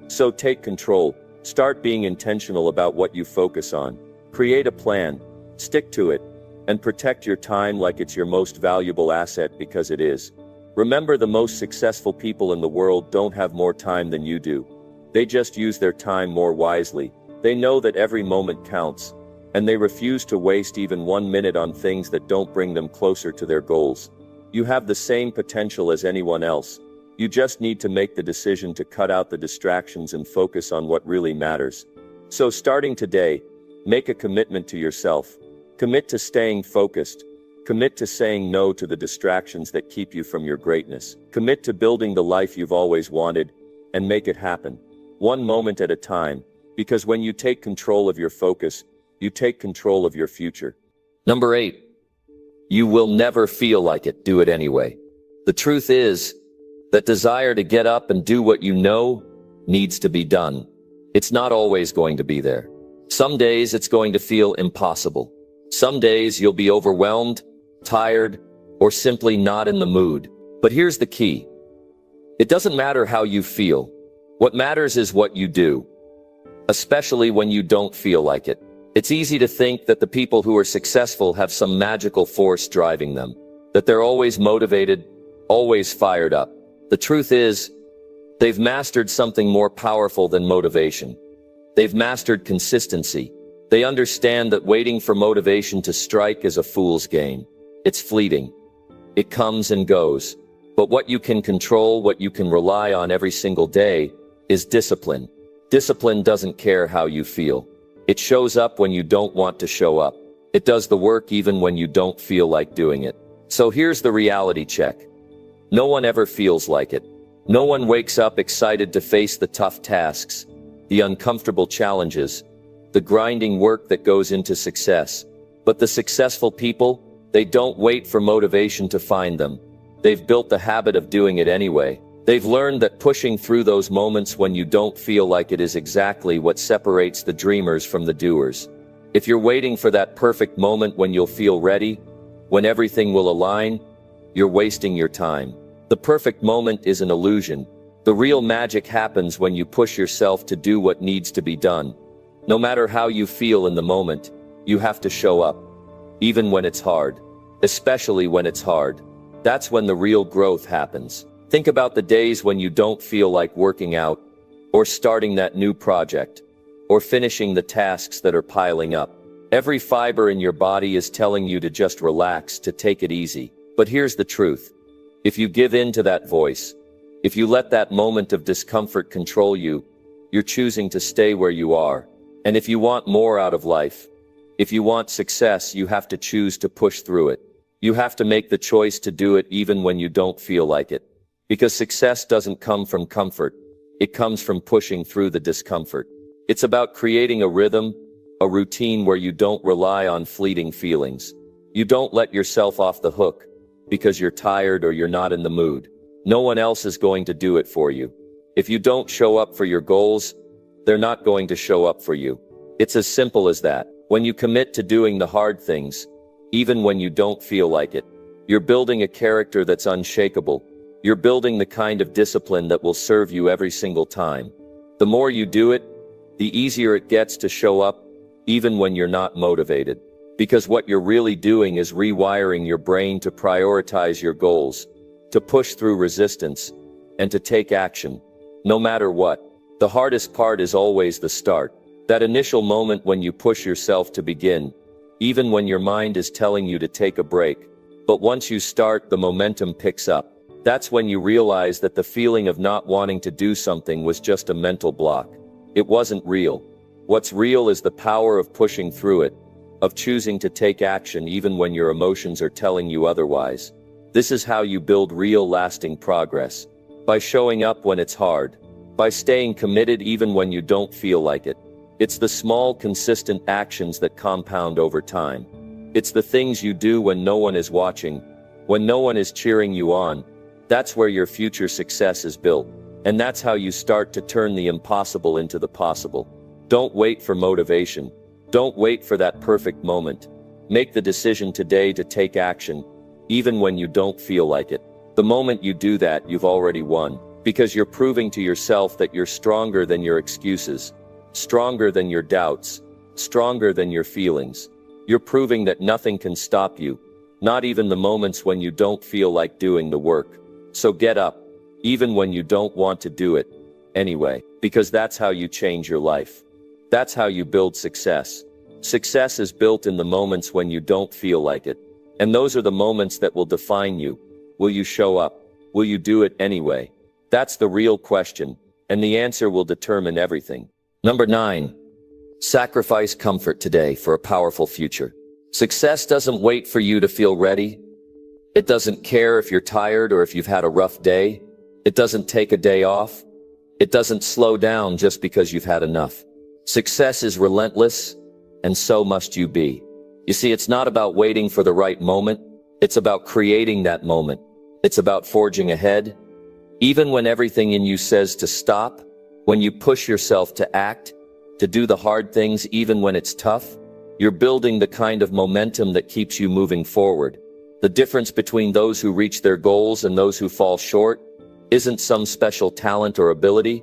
So take control. Start being intentional about what you focus on. Create a plan, stick to it, and protect your time like it's your most valuable asset, because it is. Remember, the most successful people in the world don't have more time than you do. They just use their time more wisely. They know that every moment counts, and they refuse to waste even 1 minute on things that don't bring them closer to their goals. You have the same potential as anyone else. You just need to make the decision to cut out the distractions and focus on what really matters. So starting today, make a commitment to yourself. Commit to staying focused. Commit to saying no to the distractions that keep you from your greatness. Commit to building the life you've always wanted, and make it happen. One moment at a time, because when you take control of your focus, you take control of your future. Number 8. You will never feel like it. Do it anyway. The truth is that desire to get up and do what you know needs to be done. It's not always going to be there. Some days it's going to feel impossible. Some days you'll be overwhelmed, tired, or simply not in the mood. But here's the key. It doesn't matter how you feel. What matters is what you do, especially when you don't feel like it. It's easy to think that the people who are successful have some magical force driving them, that they're always motivated, always fired up. The truth is, they've mastered something more powerful than motivation. They've mastered consistency. They understand that waiting for motivation to strike is a fool's game. It's fleeting. It comes and goes. But what you can control, what you can rely on every single day, is discipline. Discipline doesn't care how you feel. It shows up when you don't want to show up. It does the work even when you don't feel like doing it. So here's the reality check. No one ever feels like it. No one wakes up excited to face the tough tasks, the uncomfortable challenges, the grinding work that goes into success. But the successful people, they don't wait for motivation to find them. They've built the habit of doing it anyway. They've learned that pushing through those moments when you don't feel like it is exactly what separates the dreamers from the doers. If you're waiting for that perfect moment when you'll feel ready, when everything will align, you're wasting your time. The perfect moment is an illusion. The real magic happens when you push yourself to do what needs to be done. No matter how you feel in the moment, you have to show up. Even when it's hard. Especially when it's hard. That's when the real growth happens. Think about the days when you don't feel like working out, or starting that new project, or finishing the tasks that are piling up. Every fiber in your body is telling you to just relax, to take it easy. But here's the truth. If you give in to that voice, if you let that moment of discomfort control you, you're choosing to stay where you are. And if you want more out of life, if you want success, you have to choose to push through it. You have to make the choice to do it even when you don't feel like it. Because success doesn't come from comfort. It comes from pushing through the discomfort. It's about creating a rhythm, a routine where you don't rely on fleeting feelings. You don't let yourself off the hook because you're tired or you're not in the mood. No one else is going to do it for you. If you don't show up for your goals, they're not going to show up for you. It's as simple as that. When you commit to doing the hard things, even when you don't feel like it, you're building a character that's unshakable. You're building the kind of discipline that will serve you every single time. The more you do it, the easier it gets to show up, even when you're not motivated. Because what you're really doing is rewiring your brain to prioritize your goals, to push through resistance, and to take action, no matter what. The hardest part is always the start. That initial moment when you push yourself to begin, even when your mind is telling you to take a break. But once you start, the momentum picks up. That's when you realize that the feeling of not wanting to do something was just a mental block. It wasn't real. What's real is the power of pushing through it, of choosing to take action even when your emotions are telling you otherwise. This is how you build real lasting progress. By showing up when it's hard. By staying committed even when you don't feel like it. It's the small, consistent actions that compound over time. It's the things you do when no one is watching, when no one is cheering you on. That's where your future success is built. And that's how you start to turn the impossible into the possible. Don't wait for motivation. Don't wait for that perfect moment. Make the decision today to take action, even when you don't feel like it. The moment you do that, you've already won. Because you're proving to yourself that you're stronger than your excuses, stronger than your doubts, stronger than your feelings. You're proving that nothing can stop you, not even the moments when you don't feel like doing the work. So get up, even when you don't want to do it, anyway, because that's how you change your life. That's how you build success. Success is built in the moments when you don't feel like it. And those are the moments that will define you. Will you show up? Will you do it anyway? That's the real question, and the answer will determine everything. Number 9. Sacrifice comfort today for a powerful future. Success doesn't wait for you to feel ready. It doesn't care if you're tired or if you've had a rough day. It doesn't take a day off. It doesn't slow down just because you've had enough. Success is relentless, and so must you be. You see, it's not about waiting for the right moment. It's about creating that moment. It's about forging ahead. Even when everything in you says to stop, when you push yourself to act, to do the hard things even when it's tough, you're building the kind of momentum that keeps you moving forward. The difference between those who reach their goals and those who fall short isn't some special talent or ability.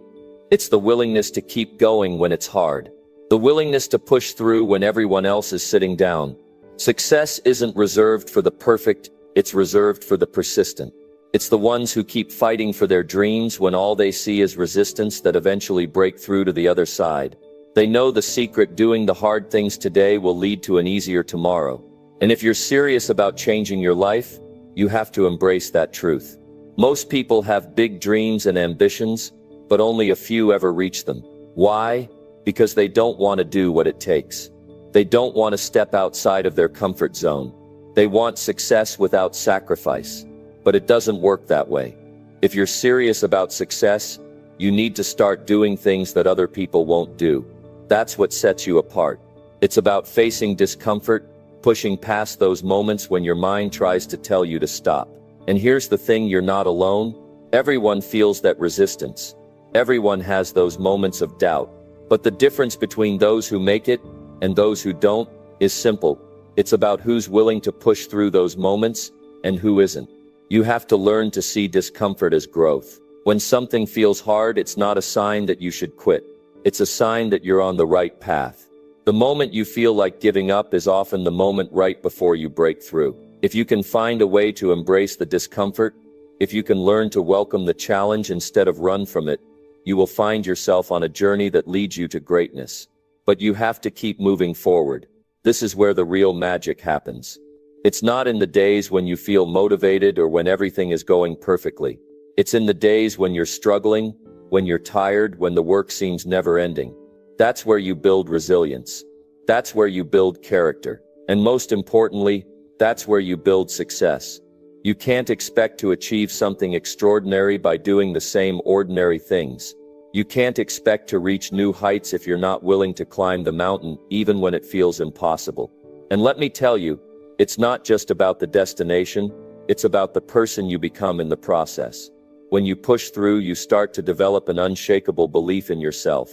It's the willingness to keep going when it's hard. The willingness to push through when everyone else is sitting down. Success isn't reserved for the perfect, it's reserved for the persistent. It's the ones who keep fighting for their dreams when all they see is resistance that eventually break through to the other side. They know the secret: doing the hard things today will lead to an easier tomorrow. And if you're serious about changing your life, you have to embrace that truth. Most people have big dreams and ambitions, but only a few ever reach them. Why? Because they don't want to do what it takes. They don't want to step outside of their comfort zone. They want success without sacrifice. But it doesn't work that way. If you're serious about success, you need to start doing things that other people won't do. That's what sets you apart. It's about facing discomfort, pushing past those moments when your mind tries to tell you to stop. And here's the thing: you're not alone. Everyone feels that resistance. Everyone has those moments of doubt. But the difference between those who make it and those who don't is simple. It's about who's willing to push through those moments and who isn't. You have to learn to see discomfort as growth. When something feels hard, it's not a sign that you should quit. It's a sign that you're on the right path. The moment you feel like giving up is often the moment right before you break through. If you can find a way to embrace the discomfort, if you can learn to welcome the challenge instead of run from it, you will find yourself on a journey that leads you to greatness. But you have to keep moving forward. This is where the real magic happens. It's not in the days when you feel motivated or when everything is going perfectly. It's in the days when you're struggling, when you're tired, when the work seems never ending. That's where you build resilience. That's where you build character. And most importantly, that's where you build success. You can't expect to achieve something extraordinary by doing the same ordinary things. You can't expect to reach new heights if you're not willing to climb the mountain, even when it feels impossible. And let me tell you, it's not just about the destination, it's about the person you become in the process. When you push through, you start to develop an unshakable belief in yourself.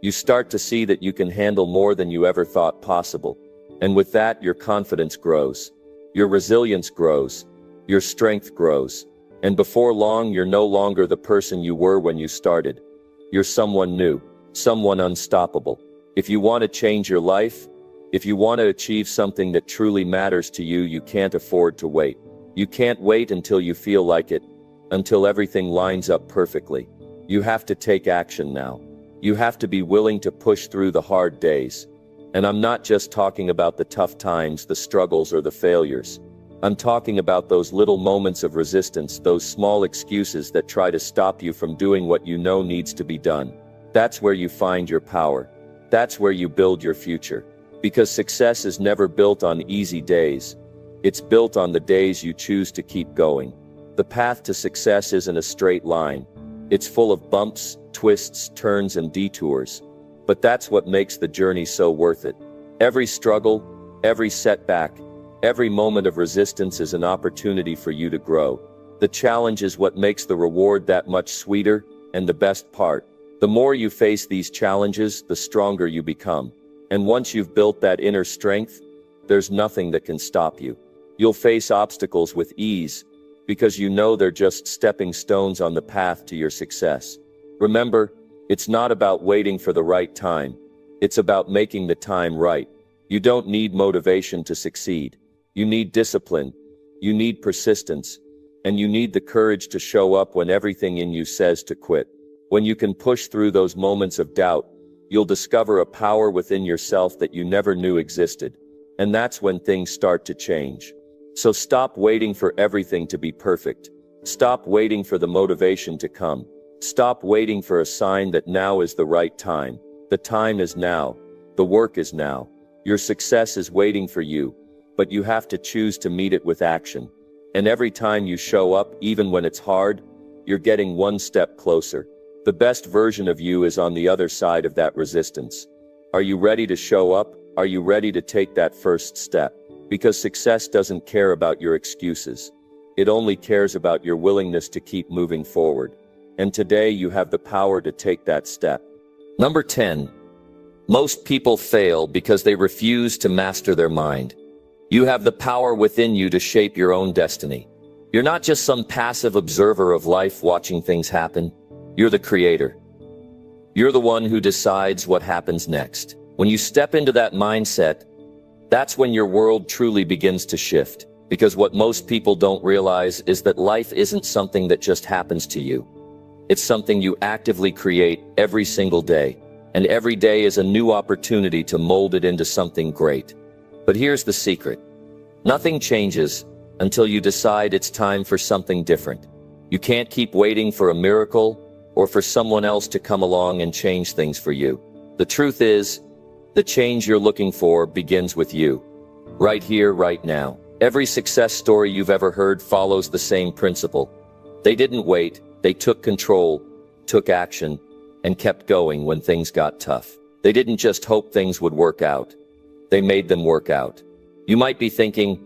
You start to see that you can handle more than you ever thought possible. And with that, your confidence grows. Your resilience grows. Your strength grows. And before long, you're no longer the person you were when you started. You're someone new, someone unstoppable. If you want to change your life, if you want to achieve something that truly matters to you, you can't afford to wait. You can't wait until you feel like it, until everything lines up perfectly. You have to take action now. You have to be willing to push through the hard days. And I'm not just talking about the tough times, the struggles, or the failures. I'm talking about those little moments of resistance, those small excuses that try to stop you from doing what you know needs to be done. That's where you find your power. That's where you build your future. Because success is never built on easy days. It's built on the days you choose to keep going. The path to success isn't a straight line. It's full of bumps, twists, turns, and detours. But that's what makes the journey so worth it. Every struggle, every setback, every moment of resistance is an opportunity for you to grow. The challenge is what makes the reward that much sweeter, and the best part. The more you face these challenges, the stronger you become. And once you've built that inner strength, there's nothing that can stop you. You'll face obstacles with ease, because you know they're just stepping stones on the path to your success. Remember, it's not about waiting for the right time. It's about making the time right. You don't need motivation to succeed. You need discipline. You need persistence. And you need the courage to show up when everything in you says to quit. When you can push through those moments of doubt, you'll discover a power within yourself that you never knew existed. And that's when things start to change. So stop waiting for everything to be perfect. Stop waiting for the motivation to come. Stop waiting for a sign that now is the right time. The time is now. The work is now. Your success is waiting for you, but you have to choose to meet it with action. And every time you show up, even when it's hard, you're getting one step closer. The best version of you is on the other side of that resistance. Are you ready to show up? Are you ready to take that first step? Because success doesn't care about your excuses. It only cares about your willingness to keep moving forward. And today you have the power to take that step. Number 10. Most people fail because they refuse to master their mind. You have the power within you to shape your own destiny. You're not just some passive observer of life watching things happen. You're the creator. You're the one who decides what happens next. When you step into that mindset, that's when your world truly begins to shift. Because what most people don't realize is that life isn't something that just happens to you. It's something you actively create every single day. And every day is a new opportunity to mold it into something great. But here's the secret. Nothing changes until you decide it's time for something different. You can't keep waiting for a miracle or for someone else to come along and change things for you. The truth is, the change you're looking for begins with you. Right here, right now. Every success story you've ever heard follows the same principle. They didn't wait, they took control, took action, and kept going when things got tough. They didn't just hope things would work out. They made them work out. You might be thinking,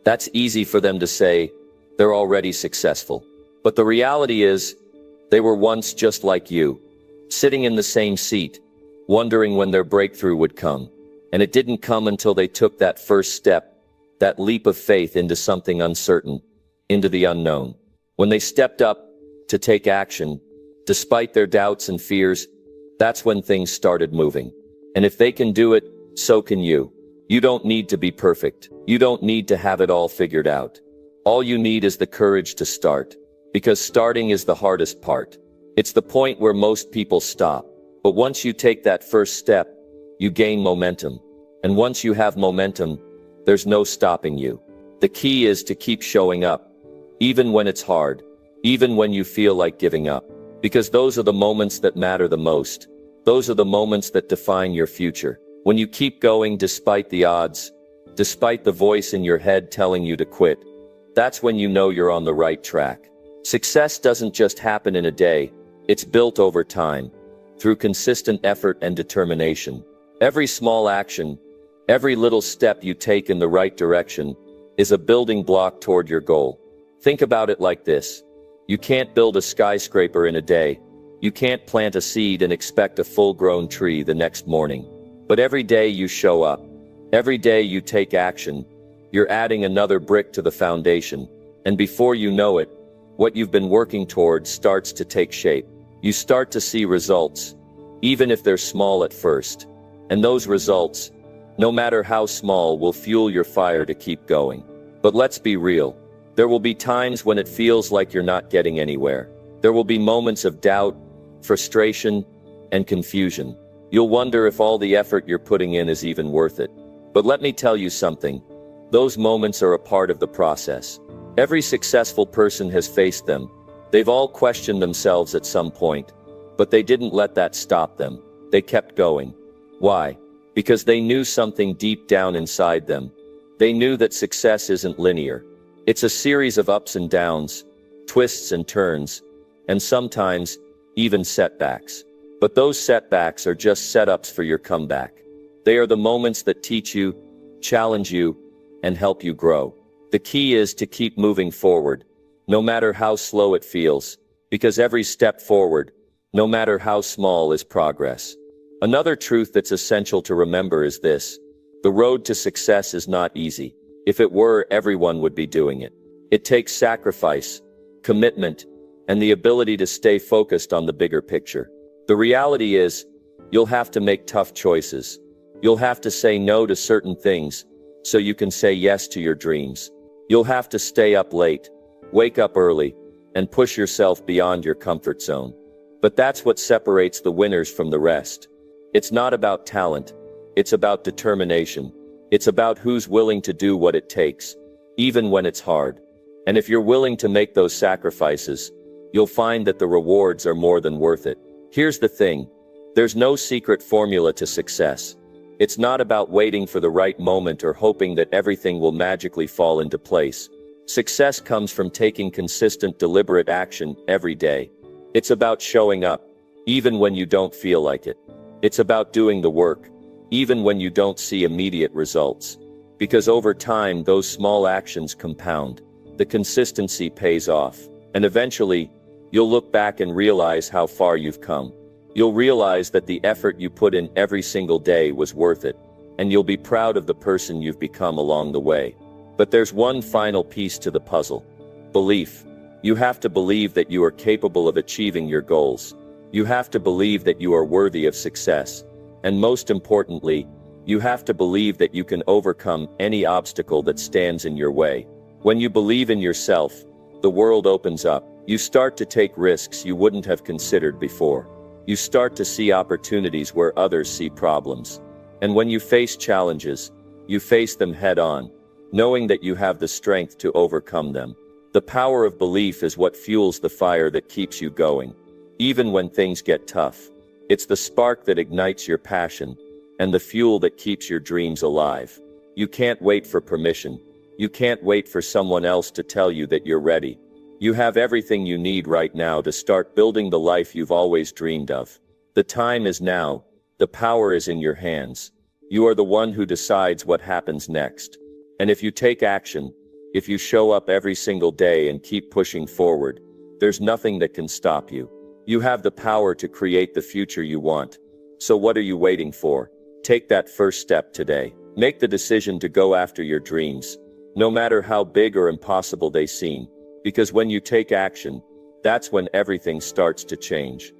that's easy for them to say, they're already successful. But the reality is, they were once just like you, sitting in the same seat, wondering when their breakthrough would come. And it didn't come until they took that first step, that leap of faith into something uncertain, into the unknown. When they stepped up to take action, despite their doubts and fears, that's when things started moving. And if they can do it, so can you. You don't need to be perfect. You don't need to have it all figured out. All you need is the courage to start. Because starting is the hardest part. It's the point where most people stop. But once you take that first step, you gain momentum. And once you have momentum, there's no stopping you. The key is to keep showing up, even when it's hard, even when you feel like giving up. Because those are the moments that matter the most. Those are the moments that define your future. When you keep going despite the odds, despite the voice in your head telling you to quit, that's when you know you're on the right track. Success doesn't just happen in a day, it's built over time, through consistent effort and determination. Every small action, every little step you take in the right direction, is a building block toward your goal. Think about it like this. You can't build a skyscraper in a day. You can't plant a seed and expect a full-grown tree the next morning. But every day you show up, every day you take action, you're adding another brick to the foundation. And before you know it, what you've been working towards starts to take shape. You start to see results, even if they're small at first. And those results, no matter how small, will fuel your fire to keep going. But let's be real. There will be times when it feels like you're not getting anywhere. There will be moments of doubt, frustration, and confusion. You'll wonder if all the effort you're putting in is even worth it. But let me tell you something. Those moments are a part of the process. Every successful person has faced them. They've all questioned themselves at some point, but they didn't let that stop them. They kept going. Why? Because they knew something deep down inside them. They knew that success isn't linear. It's a series of ups and downs, twists and turns, and sometimes even setbacks. But those setbacks are just setups for your comeback. They are the moments that teach you, challenge you, and help you grow. The key is to keep moving forward, no matter how slow it feels, because every step forward, no matter how small, is progress. Another truth that's essential to remember is this: the road to success is not easy. If it were, everyone would be doing it. It takes sacrifice, commitment, and the ability to stay focused on the bigger picture. The reality is, you'll have to make tough choices. You'll have to say no to certain things so you can say yes to your dreams. You'll have to stay up late, wake up early, and push yourself beyond your comfort zone. But that's what separates the winners from the rest. It's not about talent. It's about determination. It's about who's willing to do what it takes, even when it's hard. And if you're willing to make those sacrifices, you'll find that the rewards are more than worth it. Here's the thing: there's no secret formula to success. It's not about waiting for the right moment or hoping that everything will magically fall into place. Success comes from taking consistent, deliberate action every day. It's about showing up, even when you don't feel like it. It's about doing the work, even when you don't see immediate results. Because over time, those small actions compound. The consistency pays off. And eventually, you'll look back and realize how far you've come. You'll realize that the effort you put in every single day was worth it, and you'll be proud of the person you've become along the way. But there's one final piece to the puzzle: belief. You have to believe that you are capable of achieving your goals. You have to believe that you are worthy of success. And most importantly, you have to believe that you can overcome any obstacle that stands in your way. When you believe in yourself, the world opens up. You start to take risks you wouldn't have considered before. You start to see opportunities where others see problems. And when you face challenges, you face them head on, knowing that you have the strength to overcome them. The power of belief is what fuels the fire that keeps you going, even when things get tough. It's the spark that ignites your passion, and the fuel that keeps your dreams alive. You can't wait for permission. You can't wait for someone else to tell you that you're ready. You have everything you need right now to start building the life you've always dreamed of. The time is now. The power is in your hands. You are the one who decides what happens next. And if you take action, if you show up every single day and keep pushing forward, there's nothing that can stop you. You have the power to create the future you want. So what are you waiting for? Take that first step today. Make the decision to go after your dreams, no matter how big or impossible they seem. Because when you take action, that's when everything starts to change.